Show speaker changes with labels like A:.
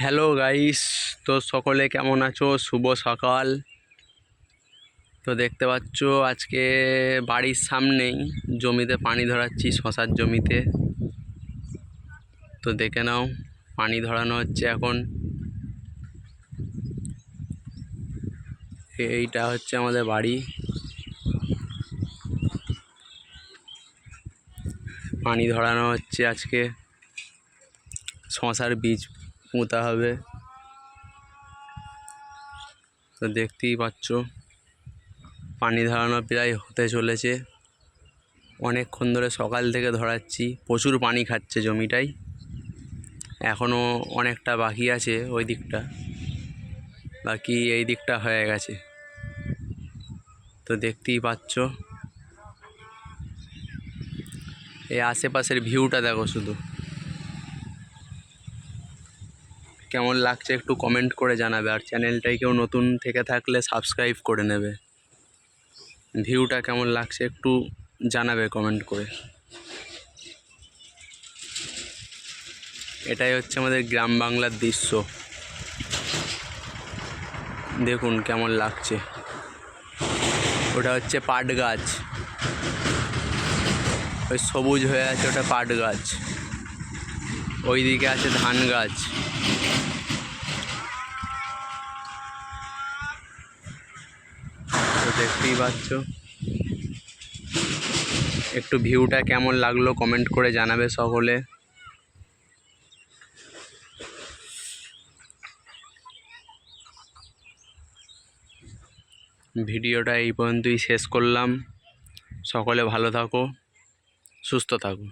A: Hello guys, তো সকলে কেমন আছো? শুভ সকাল। তো দেখতে পাচ্ছ আজকে বাড়ির সামনেই জমিতে পানি ধরাচ্ছি, শশার জমিতে। তো দেখে নাও, পানি ধরানো হচ্ছে এখন। এইটা হচ্ছে আমাদের বাড়ি। পানি ধরানো হচ্ছে আজকে, শশার বীজ পোঁতা হবে। তো দেখতেই পাচ্ছ পানি ধরানো প্রায় হতে চলেছে। অনেকক্ষণ ধরে সকাল থেকে ধরাচ্ছি, প্রচুর পানি খাচ্ছে জমিটাই। এখনও অনেকটা বাকি আছে, ওই দিকটা বাকি, এই দিকটা হয়ে গেছে। তো দেখতেই পাচ্ছ, এই আশেপাশের ভিউটা দেখো শুধু। কেমন লাগছে একটু কমেন্ট করে জানাবে, আর চ্যানেলটাই কেউ নতুন থেকে থাকলে সাবস্ক্রাইব করে নেবে। ভিউটা কেমন লাগছে একটু জানাবে কমেন্ট করে। এটাই হচ্ছে আমাদের গ্রাম বাংলার দৃশ্য। দেখুন কেমন লাগছে। ওটা হচ্ছে পাট গাছ, ওই সবুজ হয়ে আছে ওটা পাট গাছ। ওই দিকে আছে ধান গাছ। তো দেখতেই পাচ্ছ, একটু ভিউটা কেমন লাগলো কমেন্ট করে জানাবে সকলে। ভিডিওটা এই পর্যন্তই শেষ করলাম। সকলে ভালো থাকো, সুস্থ থাকো।